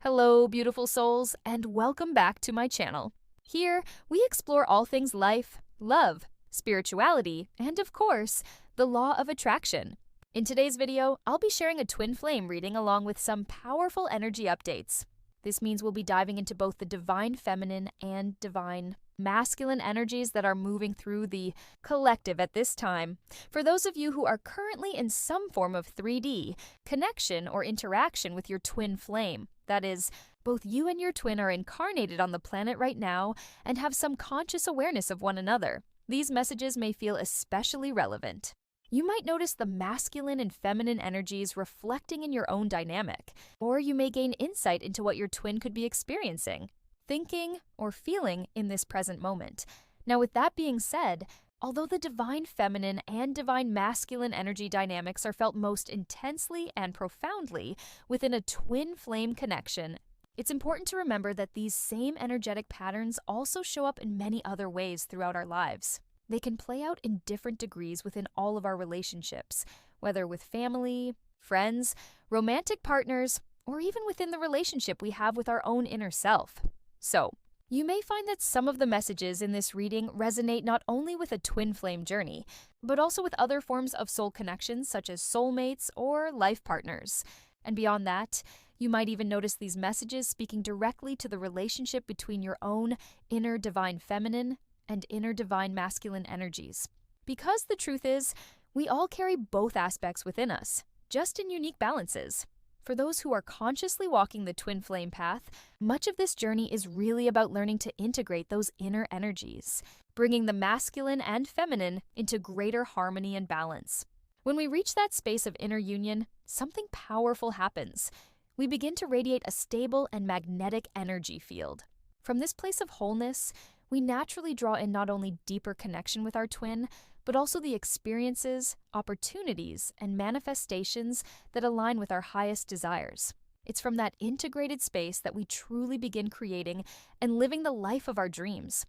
Hello, beautiful souls, and welcome back to my channel. Here, we explore all things life, love, spirituality, and of course, the law of attraction. In today's video, I'll be sharing a twin flame reading along with some powerful energy updates. This means we'll be diving into both the divine feminine and divine masculine energies that are moving through the collective at this time. For those of you who are currently in some form of 3D connection or interaction with your twin flame, that is, both you and your twin are incarnated on the planet right now and have some conscious awareness of one another, these messages may feel especially relevant. You might notice the masculine and feminine energies reflecting in your own dynamic, or you may gain insight into what your twin could be experiencing, thinking, or feeling in this present moment. Now, with that being said, although the divine feminine and divine masculine energy dynamics are felt most intensely and profoundly within a twin flame connection, it's important to remember that these same energetic patterns also show up in many other ways throughout our lives. They can play out in different degrees within all of our relationships, whether with family, friends, romantic partners, or even within the relationship we have with our own inner self. So, you may find that some of the messages in this reading resonate not only with a twin flame journey, but also with other forms of soul connections such as soulmates or life partners. And beyond that, you might even notice these messages speaking directly to the relationship between your own inner divine feminine and inner divine masculine energies. Because the truth is, we all carry both aspects within us, just in unique balances. For those who are consciously walking the twin flame path, much of this journey is really about learning to integrate those inner energies, bringing the masculine and feminine into greater harmony and balance. When we reach that space of inner union, something powerful happens. We begin to radiate a stable and magnetic energy field. From this place of wholeness, we naturally draw in not only deeper connection with our twin, but also the experiences, opportunities, and manifestations that align with our highest desires. It's from that integrated space that we truly begin creating and living the life of our dreams.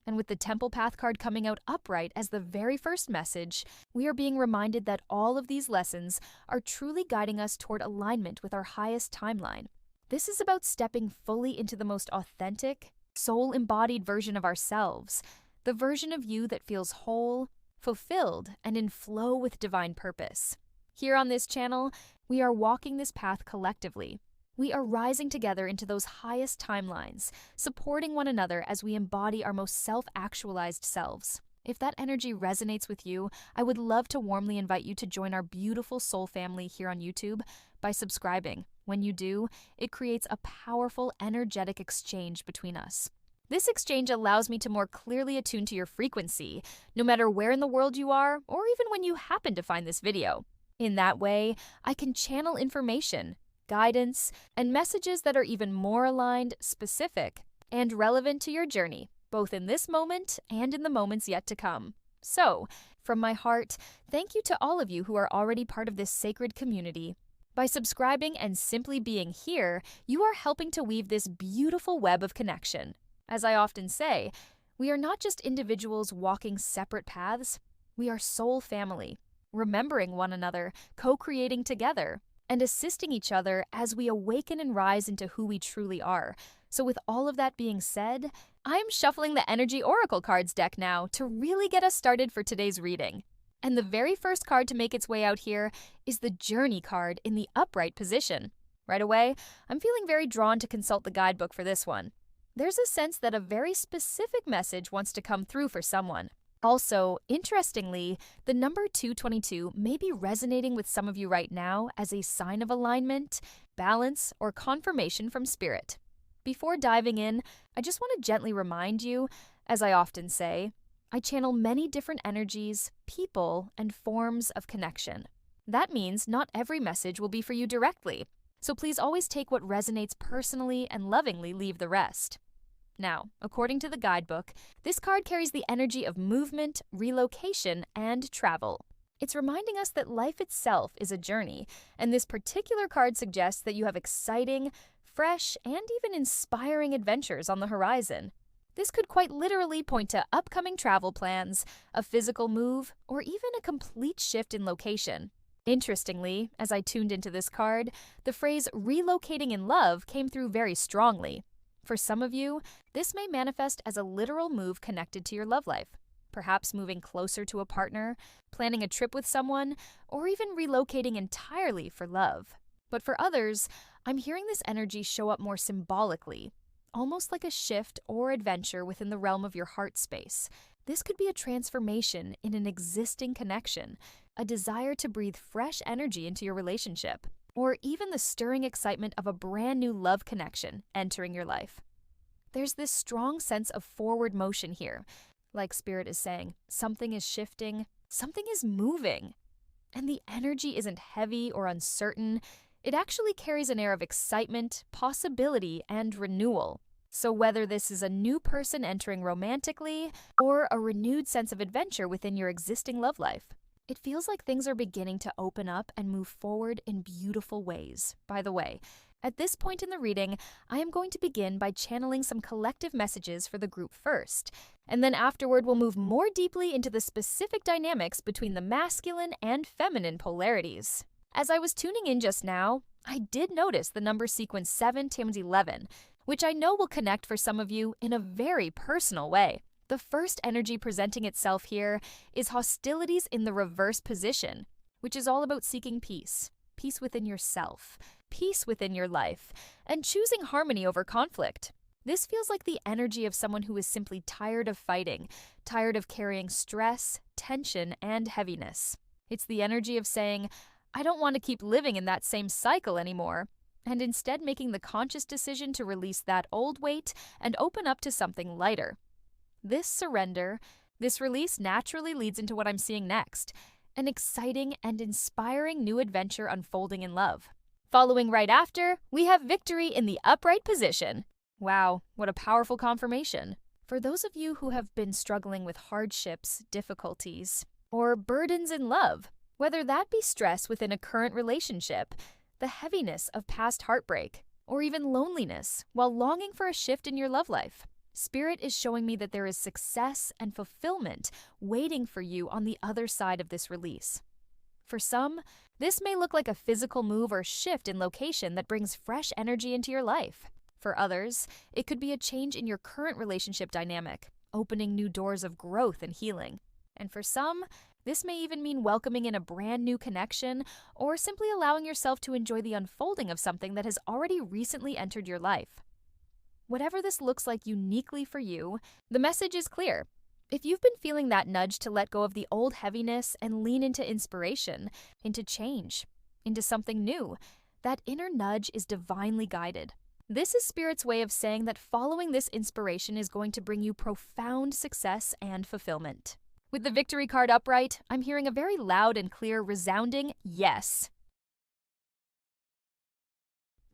And with the Temple Path card coming out upright as the very first message, we are being reminded that all of these lessons are truly guiding us toward alignment with our highest timeline. This is about stepping fully into the most authentic, soul-embodied version of ourselves, the version of you that feels whole, fulfilled, and in flow with divine purpose. Here on this channel, we are walking this path collectively. We are rising together into those highest timelines, supporting one another as we embody our most self-actualized selves. If that energy resonates with you, I would love to warmly invite you to join our beautiful soul family here on YouTube by subscribing. When you do, it creates a powerful, energetic exchange between us. This exchange allows me to more clearly attune to your frequency, no matter where in the world you are, or even when you happen to find this video. In that way, I can channel information, guidance, and messages that are even more aligned, specific, and relevant to your journey, both in this moment and in the moments yet to come. So, from my heart, thank you to all of you who are already part of this sacred community. By subscribing and simply being here, you are helping to weave this beautiful web of connection. As I often say, we are not just individuals walking separate paths, we are soul family, remembering one another, co-creating together, and assisting each other as we awaken and rise into who we truly are. So with all of that being said, I'm shuffling the Energy Oracle cards deck now to really get us started for today's reading. And the very first card to make its way out here is the Journey card in the upright position. Right away, I'm feeling very drawn to consult the guidebook for this one. There's a sense that a very specific message wants to come through for someone. Also, interestingly, the number 222 may be resonating with some of you right now as a sign of alignment, balance, or confirmation from spirit. Before diving in, I just want to gently remind you, as I often say, I channel many different energies, people, and forms of connection. That means not every message will be for you directly, so please always take what resonates personally and lovingly leave the rest. Now, according to the guidebook, this card carries the energy of movement, relocation, and travel. It's reminding us that life itself is a journey, and this particular card suggests that you have exciting, fresh, and even inspiring adventures on the horizon. This could quite literally point to upcoming travel plans, a physical move, or even a complete shift in location. Interestingly, as I tuned into this card, the phrase relocating in love came through very strongly. For some of you, this may manifest as a literal move connected to your love life. Perhaps moving closer to a partner, planning a trip with someone, or even relocating entirely for love. But for others, I'm hearing this energy show up more symbolically, almost like a shift or adventure within the realm of your heart space. This could be a transformation in an existing connection, a desire to breathe fresh energy into your relationship, or even the stirring excitement of a brand new love connection entering your life. There's this strong sense of forward motion here. Like Spirit is saying, something is shifting, something is moving. And the energy isn't heavy or uncertain. It actually carries an air of excitement, possibility, and renewal. So whether this is a new person entering romantically or a renewed sense of adventure within your existing love life, it feels like things are beginning to open up and move forward in beautiful ways. By the way, at this point in the reading, I am going to begin by channeling some collective messages for the group first, and then afterward we'll move more deeply into the specific dynamics between the masculine and feminine polarities. As I was tuning in just now, I did notice the number sequence 7 times 11, which I know will connect for some of you in a very personal way. The first energy presenting itself here is hostilities in the reverse position, which is all about seeking peace, peace within yourself, peace within your life, and choosing harmony over conflict. This feels like the energy of someone who is simply tired of fighting, tired of carrying stress, tension, and heaviness. It's the energy of saying, I don't want to keep living in that same cycle anymore, and instead making the conscious decision to release that old weight and open up to something lighter. This surrender, this release naturally leads into what I'm seeing next, an exciting and inspiring new adventure unfolding in love. Following right after, we have victory in the upright position. Wow, what a powerful confirmation. For those of you who have been struggling with hardships, difficulties, or burdens in love, whether that be stress within a current relationship, the heaviness of past heartbreak, or even loneliness while longing for a shift in your love life, Spirit is showing me that there is success and fulfillment waiting for you on the other side of this release. For some, this may look like a physical move or shift in location that brings fresh energy into your life. For others, it could be a change in your current relationship dynamic, opening new doors of growth and healing. And for some, this may even mean welcoming in a brand new connection or simply allowing yourself to enjoy the unfolding of something that has already recently entered your life. Whatever this looks like uniquely for you, the message is clear. If you've been feeling that nudge to let go of the old heaviness and lean into inspiration, into change, into something new, that inner nudge is divinely guided. This is Spirit's way of saying that following this inspiration is going to bring you profound success and fulfillment. With the victory card upright, I'm hearing a very loud and clear, resounding yes.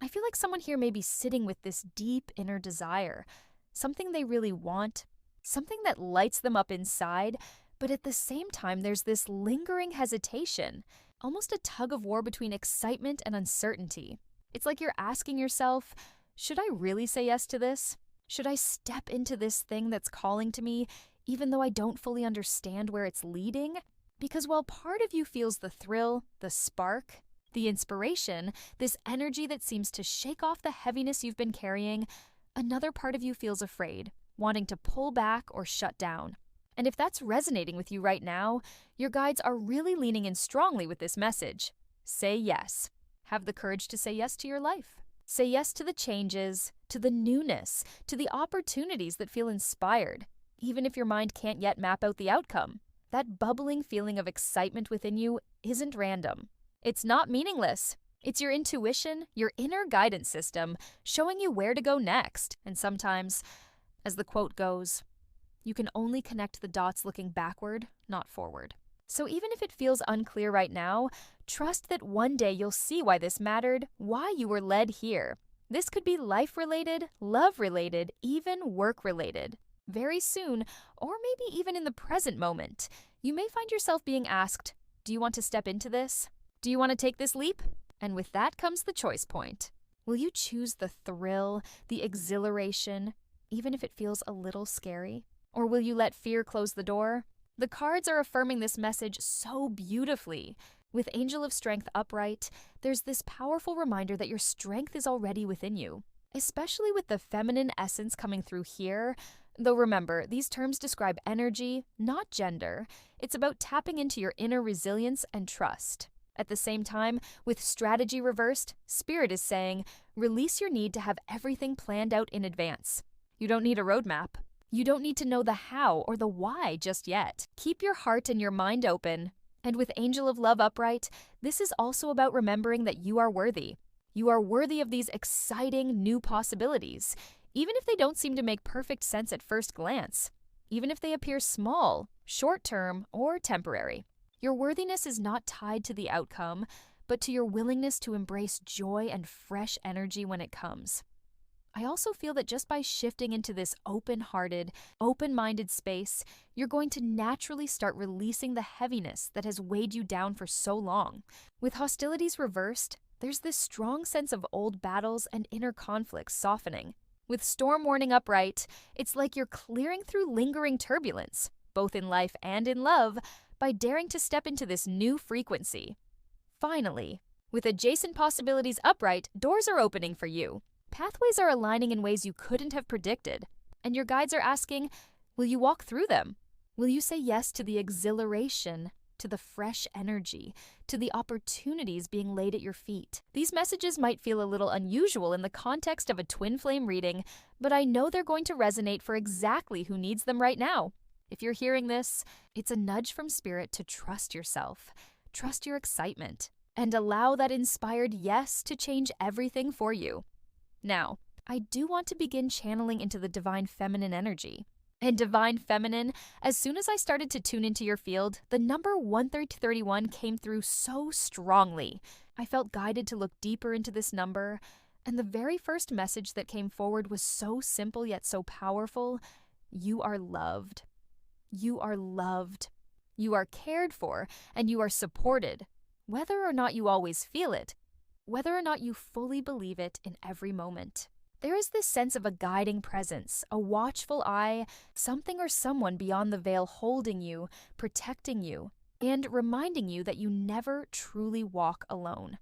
I feel like someone here may be sitting with this deep inner desire, something they really want, something that lights them up inside, but at the same time there's this lingering hesitation, almost a tug of war between excitement and uncertainty. It's like you're asking yourself, should I really say yes to this? Should I step into this thing that's calling to me, even though I don't fully understand where it's leading? Because while part of you feels the thrill, the spark, the inspiration, this energy that seems to shake off the heaviness you've been carrying, another part of you feels afraid, wanting to pull back or shut down. And if that's resonating with you right now, your guides are really leaning in strongly with this message. Say yes. Have the courage to say yes to your life. Say yes to the changes, to the newness, to the opportunities that feel inspired, even if your mind can't yet map out the outcome. That bubbling feeling of excitement within you isn't random. It's not meaningless. It's your intuition, your inner guidance system, showing you where to go next. And sometimes, as the quote goes, you can only connect the dots looking backward, not forward. So even if it feels unclear right now, trust that one day you'll see why this mattered, why you were led here. This could be life-related, love-related, even work-related. Very soon, or maybe even in the present moment, you may find yourself being asked, do you want to step into this? Do you want to take this leap? And with that comes the choice point. Will you choose the thrill, the exhilaration, even if it feels a little scary? Or will you let fear close the door? The cards are affirming this message so beautifully. With Angel of Strength upright, there's this powerful reminder that your strength is already within you, especially with the feminine essence coming through here. Though remember, these terms describe energy, not gender. It's about tapping into your inner resilience and trust. At the same time, with strategy reversed, Spirit is saying, release your need to have everything planned out in advance. You don't need a roadmap. You don't need to know the how or the why just yet. Keep your heart and your mind open. And with Angel of Love upright, this is also about remembering that you are worthy. You are worthy of these exciting new possibilities, even if they don't seem to make perfect sense at first glance, even if they appear small, short-term, or temporary. Your worthiness is not tied to the outcome, but to your willingness to embrace joy and fresh energy when it comes. I also feel that just by shifting into this open-hearted, open-minded space, you're going to naturally start releasing the heaviness that has weighed you down for so long. With hostilities reversed, there's this strong sense of old battles and inner conflicts softening. With Storm Warning upright, it's like you're clearing through lingering turbulence, both in life and in love, by daring to step into this new frequency. Finally, with Adjacent Possibilities upright, doors are opening for you. Pathways are aligning in ways you couldn't have predicted, and your guides are asking, will you walk through them? Will you say yes to the exhilaration, to the fresh energy, to the opportunities being laid at your feet? These messages might feel a little unusual in the context of a twin flame reading, but I know they're going to resonate for exactly who needs them right now. If you're hearing this, it's a nudge from Spirit to trust yourself, trust your excitement, and allow that inspired yes to change everything for you. Now, I do want to begin channeling into the Divine Feminine energy. And Divine Feminine, as soon as I started to tune into your field, the number 131 came through so strongly. I felt guided to look deeper into this number, and the very first message that came forward was so simple yet so powerful. You are loved. You are loved. You are cared for, and you are supported, whether or not you always feel it, whether or not you fully believe it in every moment. There is this sense of a guiding presence, a watchful eye, something or someone beyond the veil holding you, protecting you, and reminding you that you never truly walk alone.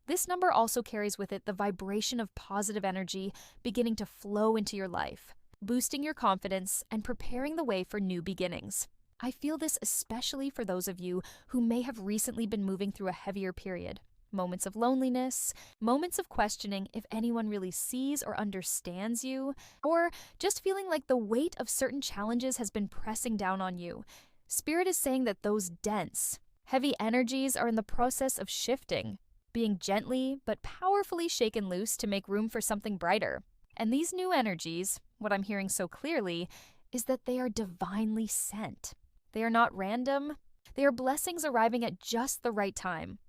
This number also carries with it the vibration of positive energy beginning to flow into your life, boosting your confidence and preparing the way for new beginnings. I feel this especially for those of you who may have recently been moving through a heavier period. Moments of loneliness, moments of questioning if anyone really sees or understands you, or just feeling like the weight of certain challenges has been pressing down on you. Spirit is saying that those dense, heavy energies are in the process of shifting, being gently but powerfully shaken loose to make room for something brighter. And these new energies, what I'm hearing so clearly, is that they are divinely sent. They are not random. They are blessings arriving at just the right time.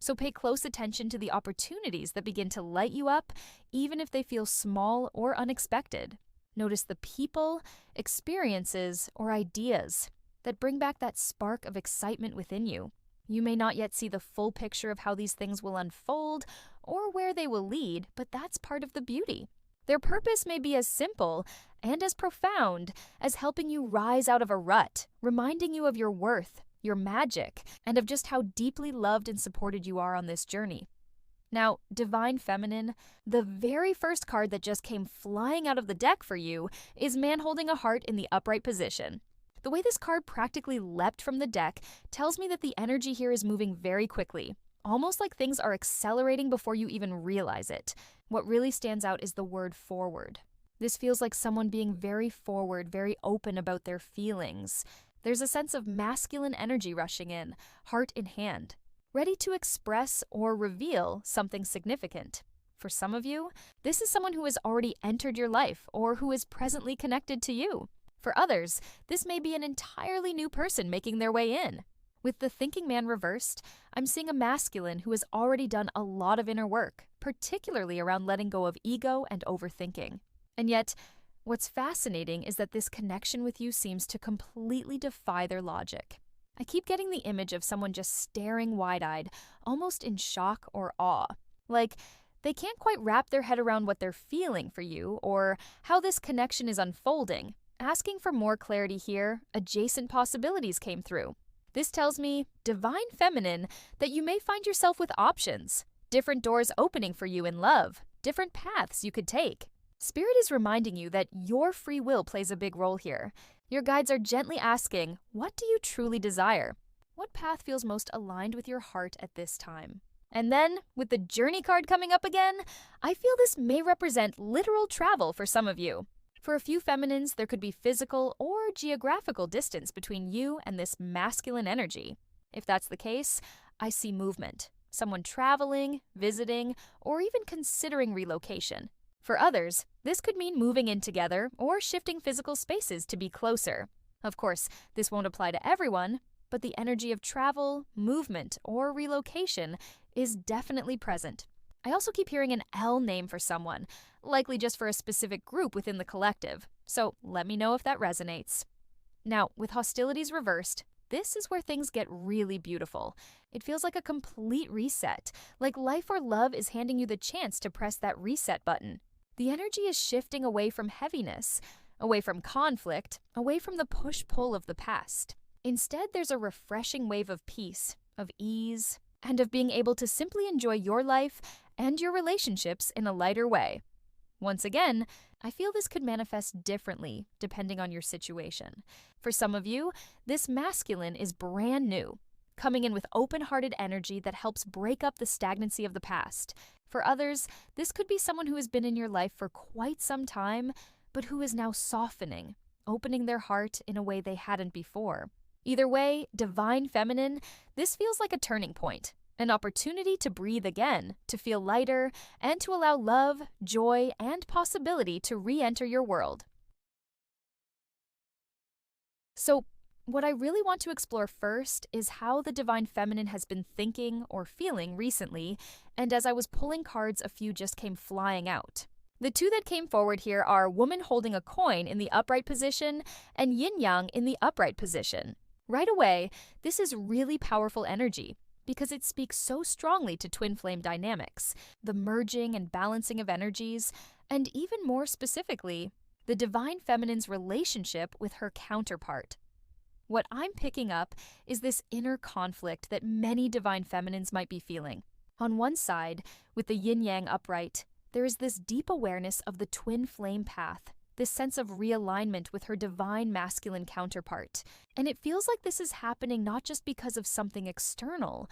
So pay close attention to the opportunities that begin to light you up, even if they feel small or unexpected. Notice the people, experiences, or ideas that bring back that spark of excitement within you. You may not yet see the full picture of how these things will unfold or where they will lead, but that's part of the beauty. Their purpose may be as simple and as profound as helping you rise out of a rut, reminding you of your worth, your magic, and of just how deeply loved and supported you are on this journey. Now, Divine Feminine, the very first card that just came flying out of the deck for you is Man holding a heart in the upright position. The way this card practically leapt from the deck tells me that the energy here is moving very quickly, almost like things are accelerating before you even realize it. What really stands out is the word forward. This feels like someone being very forward, very open about their feelings. There's a sense of masculine energy rushing in, heart in hand, ready to express or reveal something significant. For some of you, this is someone who has already entered your life or who is presently connected to you. For others, this may be an entirely new person making their way in. With the thinking man reversed, I'm seeing a masculine who has already done a lot of inner work, particularly around letting go of ego and overthinking. And yet, what's fascinating is that this connection with you seems to completely defy their logic. I keep getting the image of someone just staring wide-eyed, almost in shock or awe. Like, they can't quite wrap their head around what they're feeling for you or how this connection is unfolding. Asking for more clarity here, Adjacent Possibilities came through. This tells me, Divine Feminine, that you may find yourself with options, different doors opening for you in love, different paths you could take. Spirit is reminding you that your free will plays a big role here. Your guides are gently asking, what do you truly desire? What path feels most aligned with your heart at this time? And then, with the Journey card coming up again, I feel this may represent literal travel for some of you. For a few feminines, there could be physical or geographical distance between you and this masculine energy. If that's the case, I see movement, someone traveling, visiting, or even considering relocation. For others, this could mean moving in together or shifting physical spaces to be closer. Of course, this won't apply to everyone, but the energy of travel, movement, or relocation is definitely present. I also keep hearing an L name for someone, likely just for a specific group within the collective, so let me know if that resonates. Now, with hostilities reversed, this is where things get really beautiful. It feels like a complete reset, like life or love is handing you the chance to press that reset button. The energy is shifting away from heaviness, away from conflict, away from the push-pull of the past. Instead, there's a refreshing wave of peace, of ease, and of being able to simply enjoy your life and your relationships in a lighter way. Once again, I feel this could manifest differently depending on your situation. For some of you, this masculine is brand new, coming in with open-hearted energy that helps break up the stagnancy of the past. For others, this could be someone who has been in your life for quite some time, but who is now softening, opening their heart in a way they hadn't before. Either way, Divine Feminine, this feels like a turning point, an opportunity to breathe again, to feel lighter, and to allow love, joy, and possibility to re-enter your world. So, what I really want to explore first is how the Divine Feminine has been thinking or feeling recently, and as I was pulling cards, a few just came flying out. The two that came forward here are Woman holding a coin in the upright position and Yin Yang in the upright position. Right away, this is really powerful energy because it speaks so strongly to twin flame dynamics, the merging and balancing of energies, and even more specifically, the Divine Feminine's relationship with her counterpart. What I'm picking up is this inner conflict that many Divine Feminines might be feeling. On one side, with the yin-yang upright, there is this deep awareness of the twin flame path, this sense of realignment with her divine masculine counterpart. And it feels like this is happening not just because of something external,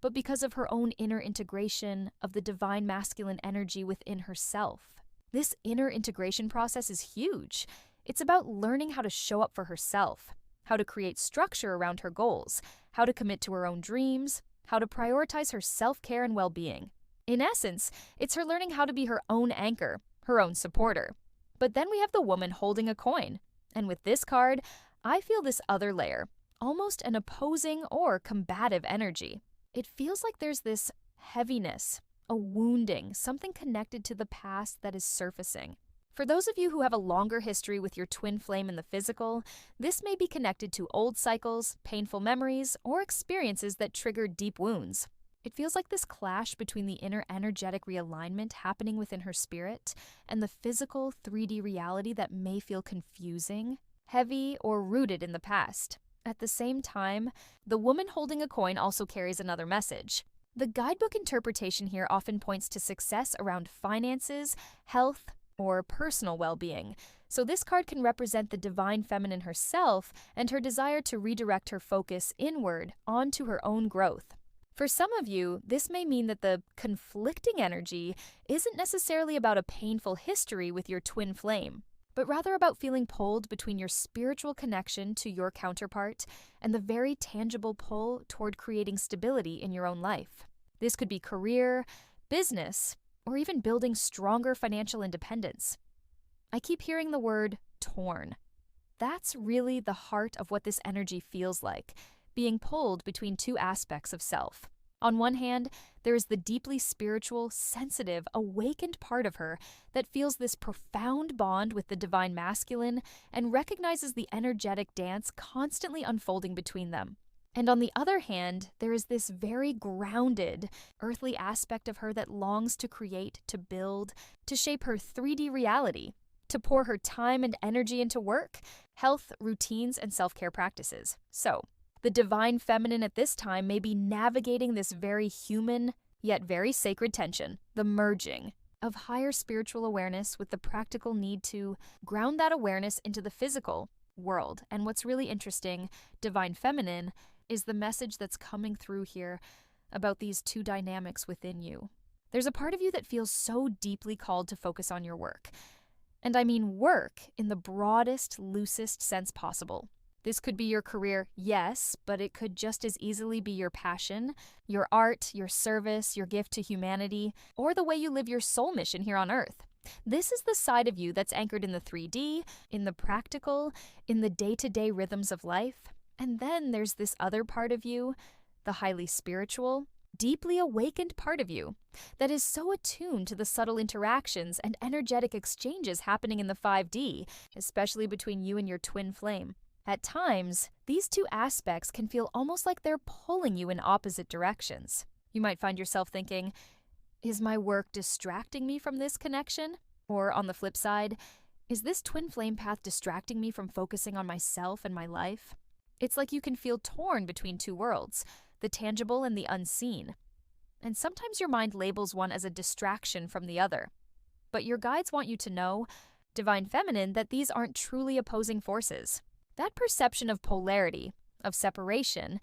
but because of her own inner integration of the divine masculine energy within herself. This inner integration process is huge. It's about learning how to show up for herself, how to create structure around her goals, how to commit to her own dreams, how to prioritize her self-care and well-being. In essence, it's her learning how to be her own anchor, her own supporter. But then we have the woman holding a coin. And with this card, I feel this other layer, almost an opposing or combative energy. It feels like there's this heaviness, a wounding, something connected to the past that is surfacing. For those of you who have a longer history with your twin flame in the physical, this may be connected to old cycles, painful memories, or experiences that triggered deep wounds. It feels like this clash between the inner energetic realignment happening within her spirit and the physical 3D reality that may feel confusing, heavy, or rooted in the past. At the same time, the woman holding a coin also carries another message. The guidebook interpretation here often points to success around finances, health, or personal well-being. So this card can represent the Divine Feminine herself and her desire to redirect her focus inward onto her own growth. For some of you, this may mean that the conflicting energy isn't necessarily about a painful history with your twin flame, but rather about feeling pulled between your spiritual connection to your counterpart and the very tangible pull toward creating stability in your own life. This could be career, business, or even building stronger financial independence. I keep hearing the word torn. That's really the heart of what this energy feels like, being pulled between two aspects of self. On one hand, there is the deeply spiritual, sensitive, awakened part of her that feels this profound bond with the divine masculine and recognizes the energetic dance constantly unfolding between them. And on the other hand, there is this very grounded, earthly aspect of her that longs to create, to build, to shape her 3D reality, to pour her time and energy into work, health, routines, and self-care practices. So, The divine feminine at this time may be navigating this very human, yet very sacred tension, the merging of higher spiritual awareness with the practical need to ground that awareness into the physical world. And what's really interesting, divine feminine, is the message that's coming through here about these two dynamics within you. There's a part of you that feels so deeply called to focus on your work. And I mean work in the broadest, loosest sense possible. This could be your career, yes, but it could just as easily be your passion, your art, your service, your gift to humanity, or the way you live your soul mission here on Earth. This is the side of you that's anchored in the 3D, in the practical, in the day-to-day rhythms of life. And then there's this other part of you, the highly spiritual, deeply awakened part of you that is so attuned to the subtle interactions and energetic exchanges happening in the 5D, especially between you and your twin flame. At times, these two aspects can feel almost like they're pulling you in opposite directions. You might find yourself thinking, is my work distracting me from this connection? Or on the flip side, is this twin flame path distracting me from focusing on myself and my life? It's like you can feel torn between two worlds, the tangible and the unseen. And sometimes your mind labels one as a distraction from the other. But your guides want you to know, divine feminine, that these aren't truly opposing forces. That perception of polarity, of separation,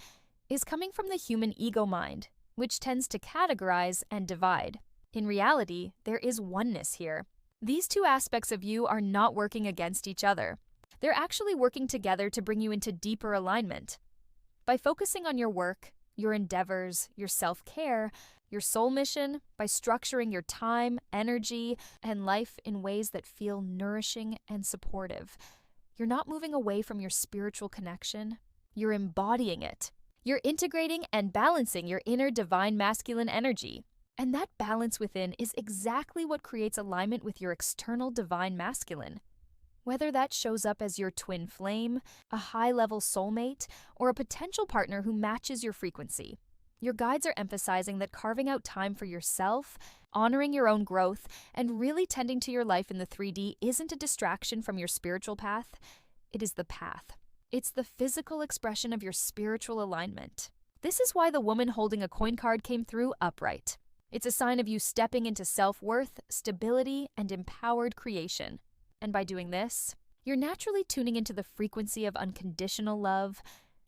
is coming from the human ego mind, which tends to categorize and divide. In reality, there is oneness here. These two aspects of you are not working against each other. They're actually working together to bring you into deeper alignment. By focusing on your work, your endeavors, your self-care, your soul mission, by structuring your time, energy, and life in ways that feel nourishing and supportive, you're not moving away from your spiritual connection. You're embodying it. You're integrating and balancing your inner divine masculine energy. And that balance within is exactly what creates alignment with your external divine masculine. Whether that shows up as your twin flame, a high-level soulmate, or a potential partner who matches your frequency, your guides are emphasizing that carving out time for yourself, honoring your own growth, and really tending to your life in the 3D isn't a distraction from your spiritual path. It is the path. It's the physical expression of your spiritual alignment. This is why the woman holding a coin card came through upright. It's a sign of you stepping into self-worth, stability, and empowered creation. And by doing this, you're naturally tuning into the frequency of unconditional love,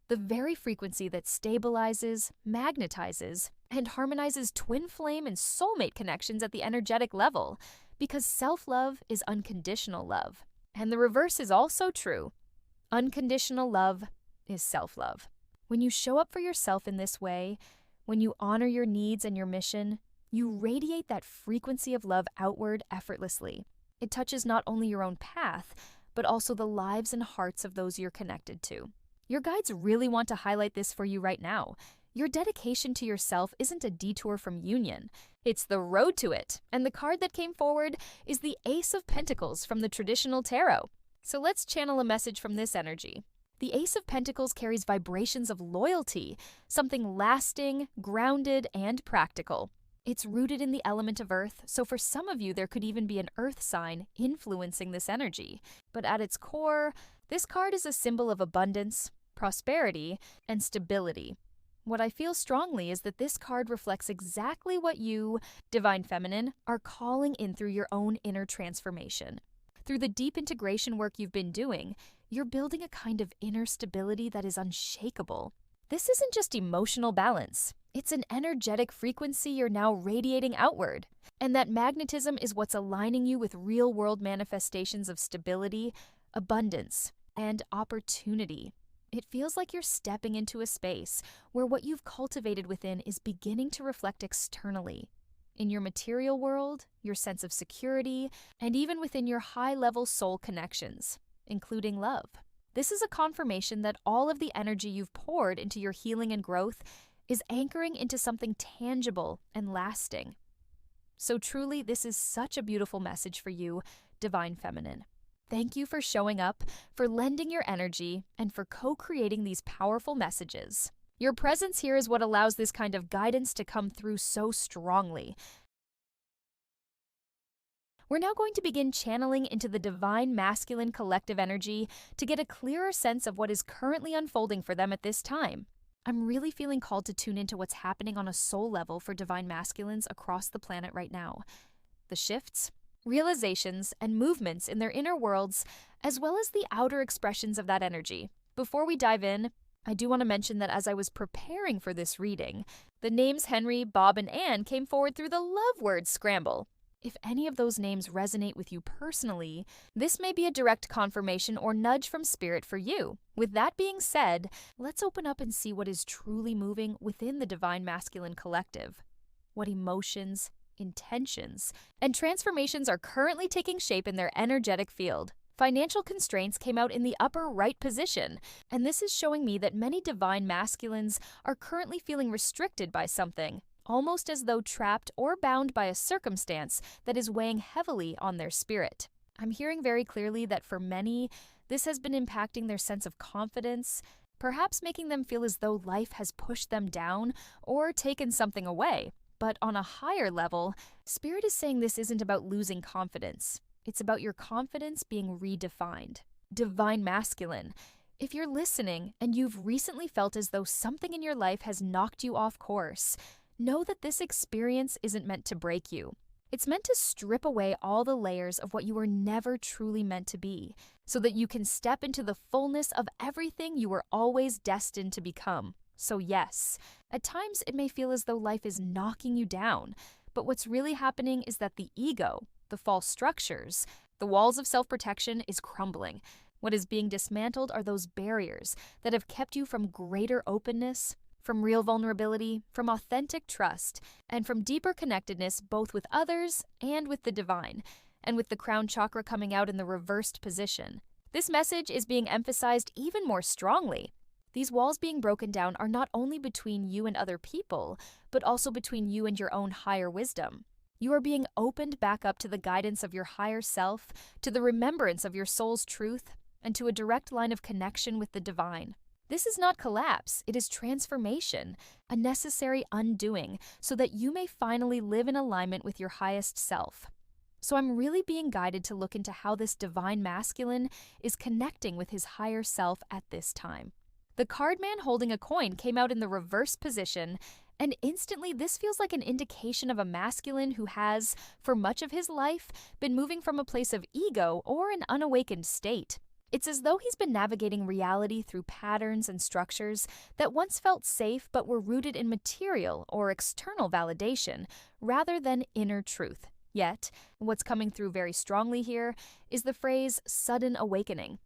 the very frequency that stabilizes, magnetizes, and harmonizes twin flame and soulmate connections at the energetic level, because self-love is unconditional love. And the reverse is also true. Unconditional love is self-love. When you show up for yourself in this way, when you honor your needs and your mission, you radiate that frequency of love outward effortlessly. It touches not only your own path, but also the lives and hearts of those you're connected to. Your guides really want to highlight this for you right now. Your dedication to yourself isn't a detour from union. It's the road to it. And the card that came forward is the Ace of Pentacles from the traditional tarot. So let's channel a message from this energy. The Ace of Pentacles carries vibrations of loyalty, something lasting, grounded, and practical. It's rooted in the element of earth, so for some of you there could even be an earth sign influencing this energy. But at its core, this card is a symbol of abundance, prosperity, and stability. What I feel strongly is that this card reflects exactly what you, divine feminine, are calling in through your own inner transformation. Through the deep integration work you've been doing, you're building a kind of inner stability that is unshakable. This isn't just emotional balance. It's an energetic frequency you're now radiating outward. And that magnetism is what's aligning you with real-world manifestations of stability, abundance, and opportunity. It feels like you're stepping into a space where what you've cultivated within is beginning to reflect externally. In your material world, your sense of security, and even within your high-level soul connections, including love. This is a confirmation that all of the energy you've poured into your healing and growth is anchoring into something tangible and lasting. So truly, this is such a beautiful message for you, divine feminine. Thank you for showing up, for lending your energy, and for co-creating these powerful messages. Your presence here is what allows this kind of guidance to come through so strongly. We're now going to begin channeling into the divine masculine collective energy to get a clearer sense of what is currently unfolding for them at this time. I'm really feeling called to tune into what's happening on a soul level for divine masculines across the planet right now. The shifts, realizations, and movements in their inner worlds, as well as the outer expressions of that energy. Before we dive in, I do want to mention that as I was preparing for this reading, the names Henry, Bob, and Anne came forward through the love word scramble. If any of those names resonate with you personally, this may be a direct confirmation or nudge from spirit for you. With that being said, let's open up and see what is truly moving within the divine masculine collective. What emotions, intentions, and transformations are currently taking shape in their energetic field. Financial constraints came out in the upper right position, and this is showing me that many divine masculines are currently feeling restricted by something, almost as though trapped or bound by a circumstance that is weighing heavily on their spirit. I'm hearing very clearly that for many, this has been impacting their sense of confidence, perhaps making them feel as though life has pushed them down or taken something away. But on a higher level, Spirit is saying this isn't about losing confidence. It's about your confidence being redefined. Divine masculine. If you're listening and you've recently felt as though something in your life has knocked you off course, know that this experience isn't meant to break you. It's meant to strip away all the layers of what you were never truly meant to be, so that you can step into the fullness of everything you were always destined to become. So yes, at times it may feel as though life is knocking you down, but what's really happening is that the ego, the false structures, the walls of self-protection is crumbling. What is being dismantled are those barriers that have kept you from greater openness, from real vulnerability, from authentic trust, and from deeper connectedness both with others and with the divine, and with the crown chakra coming out in the reversed position. This message is being emphasized even more strongly. These walls being broken down are not only between you and other people, but also between you and your own higher wisdom. You are being opened back up to the guidance of your higher self, to the remembrance of your soul's truth, and to a direct line of connection with the divine. This is not collapse, it is transformation, a necessary undoing, so that you may finally live in alignment with your highest self. So I'm really being guided to look into how this divine masculine is connecting with his higher self at this time. The card man holding a coin came out in the reverse position, and instantly this feels like an indication of a masculine who has, for much of his life, been moving from a place of ego or an unawakened state. It's as though he's been navigating reality through patterns and structures that once felt safe but were rooted in material or external validation rather than inner truth. Yet, what's coming through very strongly here is the phrase sudden awakening.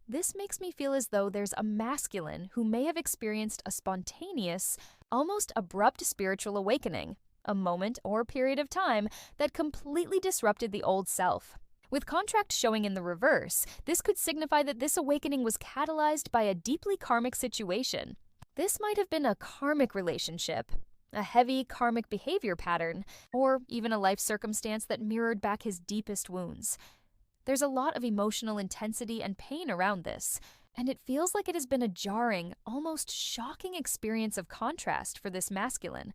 This makes me feel as though there's a masculine who may have experienced a spontaneous, almost abrupt spiritual awakening, a moment or period of time that completely disrupted the old self. With contract showing in the reverse, this could signify that this awakening was catalyzed by a deeply karmic situation. This might have been a karmic relationship, a heavy karmic behavior pattern, or even a life circumstance that mirrored back his deepest wounds. There's a lot of emotional intensity and pain around this, and it feels like it has been a jarring, almost shocking experience of contrast for this masculine.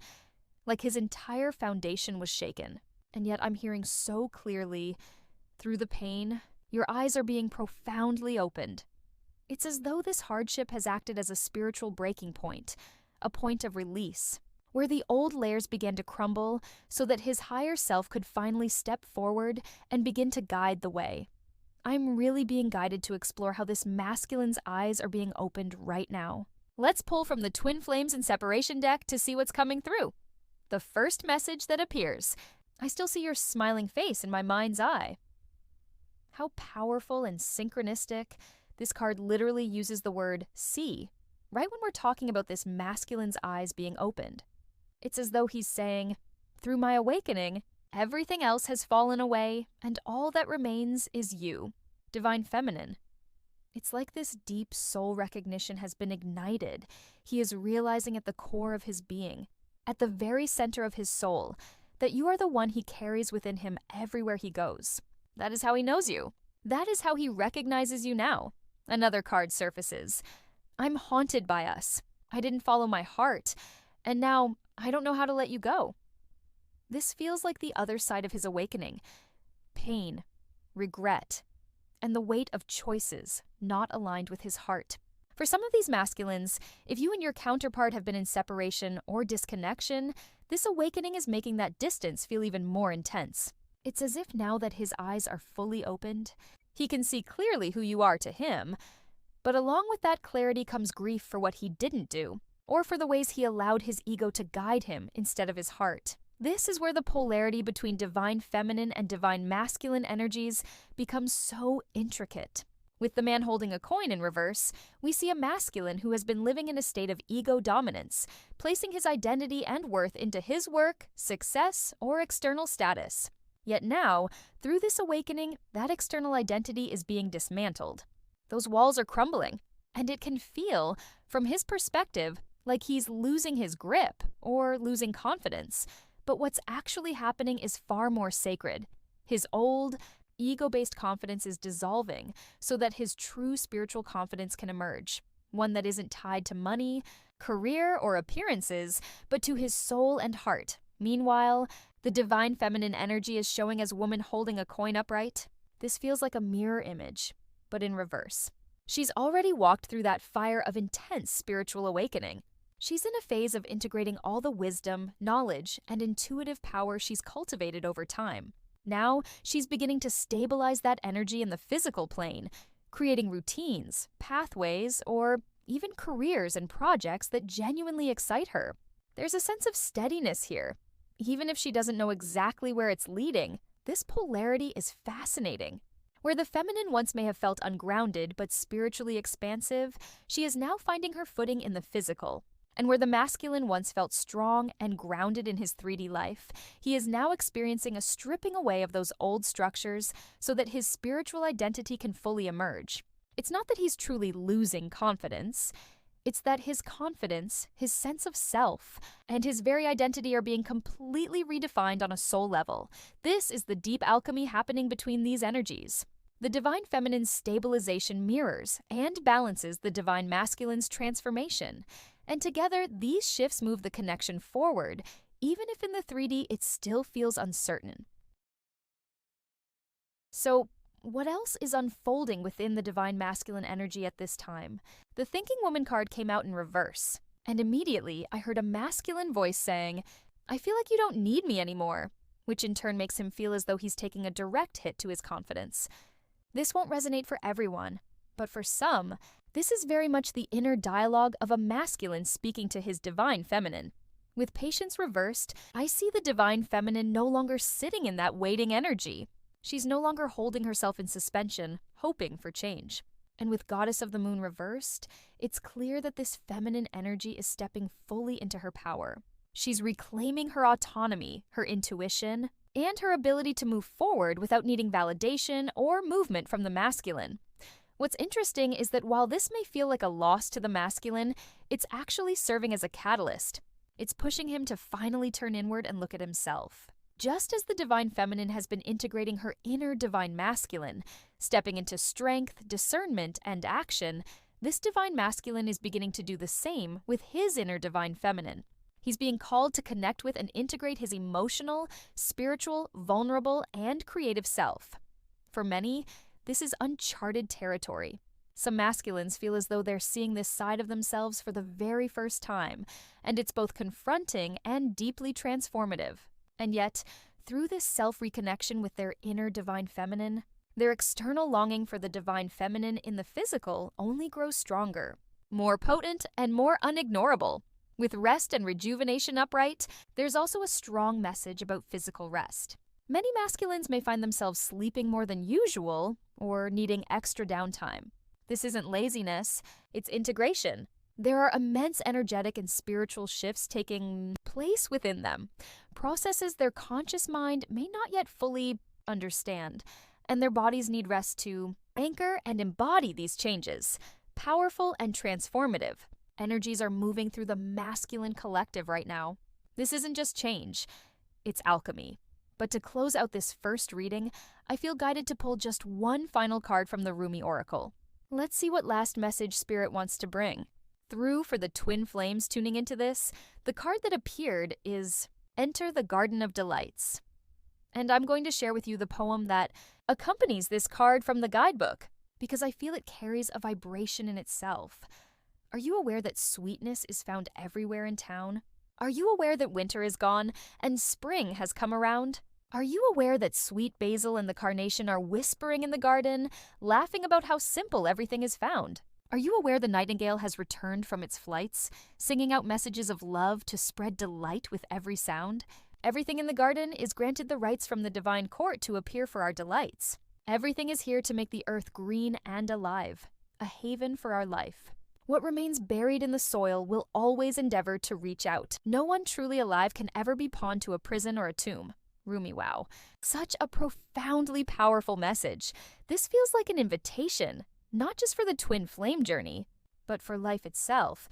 Like his entire foundation was shaken, and yet I'm hearing so clearly, through the pain, your eyes are being profoundly opened. It's as though this hardship has acted as a spiritual breaking point, a point of release, where the old layers began to crumble so that his higher self could finally step forward and begin to guide the way. I'm really being guided to explore how this masculine's eyes are being opened right now. Let's pull from the Twin Flames and Separation deck to see what's coming through. The first message that appears. I still see your smiling face in my mind's eye. How powerful and synchronistic. This card literally uses the word see, right when we're talking about this masculine's eyes being opened. It's as though he's saying, through my awakening, everything else has fallen away, and all that remains is you, divine feminine. It's like this deep soul recognition has been ignited. He is realizing at the core of his being, at the very center of his soul, that you are the one he carries within him everywhere he goes. That is how he knows you. That is how he recognizes you now. Another card surfaces. I'm haunted by us. I didn't follow my heart, and now I don't know how to let you go. This feels like the other side of his awakening. pain, regret, and the weight of choices not aligned with his heart. For some of these masculines, if you and your counterpart have been in separation or disconnection, this awakening is making that distance feel even more intense. It's as if now that his eyes are fully opened, he can see clearly who you are to him, but along with that clarity comes grief for what he didn't do, or for the ways he allowed his ego to guide him instead of his heart. This is where the polarity between divine feminine and divine masculine energies becomes so intricate. With the man holding a coin in reverse, we see a masculine who has been living in a state of ego dominance, placing his identity and worth into his work, success, or external status. Yet now, through this awakening, that external identity is being dismantled. Those walls are crumbling, and it can feel, from his perspective, like he's losing his grip or losing confidence. But what's actually happening is far more sacred. His old, ego-based confidence is dissolving so that his true spiritual confidence can emerge, one that isn't tied to money, career, or appearances, but to his soul and heart. Meanwhile, the divine feminine energy is showing as woman holding a coin upright. This feels like a mirror image, but in reverse. She's already walked through that fire of intense spiritual awakening. She's in a phase of integrating all the wisdom, knowledge, and intuitive power she's cultivated over time. Now, she's beginning to stabilize that energy in the physical plane, creating routines, pathways, or even careers and projects that genuinely excite her. There's a sense of steadiness here. Even if she doesn't know exactly where it's leading, this polarity is fascinating. Where the feminine once may have felt ungrounded but spiritually expansive, she is now finding her footing in the physical. And where the masculine once felt strong and grounded in his 3D life, he is now experiencing a stripping away of those old structures so that his spiritual identity can fully emerge. It's not that he's truly losing confidence. It's that his confidence, his sense of self, and his very identity are being completely redefined on a soul level. This is the deep alchemy happening between these energies. The divine feminine's stabilization mirrors and balances the divine masculine's transformation. And together, these shifts move the connection forward, even if in the 3D it still feels uncertain. So, what else is unfolding within the divine masculine energy at this time? The Thinking Woman card came out in reverse, and immediately I heard a masculine voice saying, "I feel like you don't need me anymore," which in turn makes him feel as though he's taking a direct hit to his confidence. This won't resonate for everyone, but for some, this is very much the inner dialogue of a masculine speaking to his divine feminine. With patience reversed, I see the divine feminine no longer sitting in that waiting energy. She's no longer holding herself in suspension, hoping for change. And with Goddess of the Moon reversed, it's clear that this feminine energy is stepping fully into her power. She's reclaiming her autonomy, her intuition, and her ability to move forward without needing validation or movement from the masculine. What's interesting is that while this may feel like a loss to the masculine, it's actually serving as a catalyst. It's pushing him to finally turn inward and look at himself. Just as the divine feminine has been integrating her inner divine masculine, stepping into strength, discernment, and action, this divine masculine is beginning to do the same with his inner divine feminine. He's being called to connect with and integrate his emotional, spiritual, vulnerable, and creative self. For many, this is uncharted territory. Some masculines feel as though they're seeing this side of themselves for the very first time, and it's both confronting and deeply transformative. And yet, through this self-reconnection with their inner divine feminine, their external longing for the divine feminine in the physical only grows stronger, more potent, and more unignorable. With rest and rejuvenation upright, there's also a strong message about physical rest. Many masculines may find themselves sleeping more than usual or needing extra downtime. This isn't laziness, it's integration. There are immense energetic and spiritual shifts taking place within them, processes their conscious mind may not yet fully understand, and their bodies need rest to anchor and embody these changes. Powerful and transformative. Energies are moving through the masculine collective right now. This isn't just change, it's alchemy. But to close out this first reading, I feel guided to pull just one final card from the Rumi Oracle. Let's see what last message Spirit wants to bring. Through for the twin flames tuning into this, the card that appeared is Enter the Garden of Delights. And I'm going to share with you the poem that accompanies this card from the guidebook, because I feel it carries a vibration in itself. Are you aware that sweetness is found everywhere in town? Are you aware that winter is gone and spring has come around? Are you aware that sweet basil and the carnation are whispering in the garden, laughing about how simple everything is found? Are you aware the nightingale has returned from its flights, singing out messages of love to spread delight with every sound? Everything in the garden is granted the rights from the divine court to appear for our delights. Everything is here to make the earth green and alive, a haven for our life. What remains buried in the soil will always endeavor to reach out. No one truly alive can ever be pawned to a prison or a tomb. Rumi, wow. Such a profoundly powerful message. This feels like an invitation, not just for the twin flame journey, but for life itself.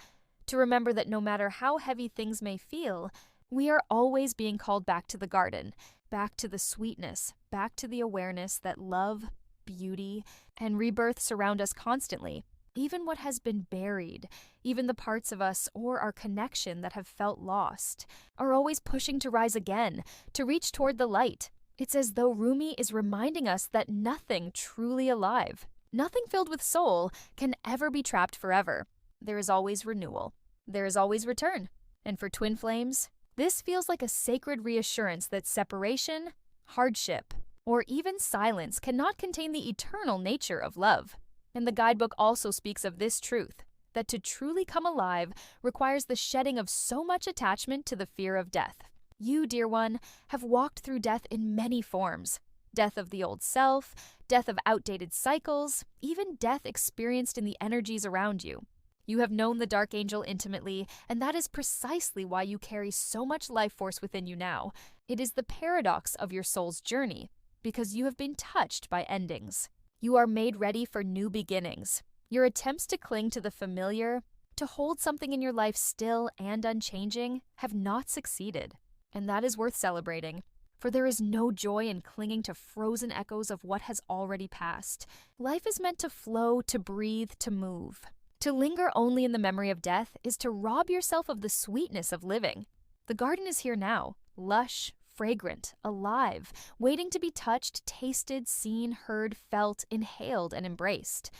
To remember that no matter how heavy things may feel, we are always being called back to the garden, back to the sweetness, back to the awareness that love, beauty, and rebirth surround us constantly. Even what has been buried, even the parts of us or our connection that have felt lost, are always pushing to rise again, to reach toward the light. It's as though Rumi is reminding us that nothing truly alive, nothing filled with soul, can ever be trapped forever. There is always renewal. There is always return. And for twin flames, this feels like a sacred reassurance that separation, hardship, or even silence cannot contain the eternal nature of love. And the guidebook also speaks of this truth, that to truly come alive requires the shedding of so much attachment to the fear of death. You, dear one, have walked through death in many forms. Death of the old self, death of outdated cycles, even death experienced in the energies around you. You have known the Dark Angel intimately, and that is precisely why you carry so much life force within you now. It is the paradox of your soul's journey, because you have been touched by endings. You are made ready for new beginnings. Your attempts to cling to the familiar, to hold something in your life still and unchanging, have not succeeded. And that is worth celebrating. For there is no joy in clinging to frozen echoes of what has already passed. Life is meant to flow, to breathe, to move. To linger only in the memory of death is to rob yourself of the sweetness of living. The garden is here now, lush, fragrant, alive, waiting to be touched, tasted, seen, heard, felt, inhaled, and embraced.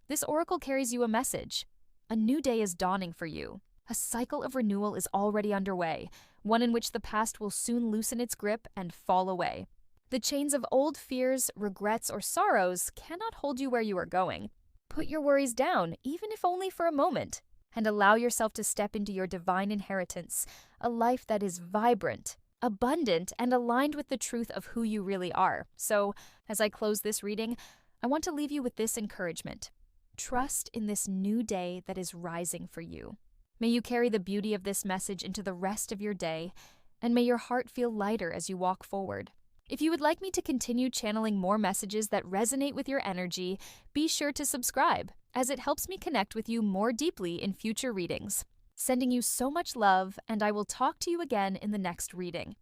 This oracle carries you a message. A new day is dawning for you. A cycle of renewal is already underway, one in which the past will soon loosen its grip and fall away. The chains of old fears, regrets, or sorrows cannot hold you where you are going. Put your worries down, even if only for a moment, and allow yourself to step into your divine inheritance, a life that is vibrant, abundant, and aligned with the truth of who you really are. So, as I close this reading, I want to leave you with this encouragement. Trust in this new day that is rising for you. May you carry the beauty of this message into the rest of your day, and may your heart feel lighter as you walk forward. If you would like me to continue channeling more messages that resonate with your energy, be sure to subscribe, as it helps me connect with you more deeply in future readings. Sending you so much love, and I will talk to you again in the next reading.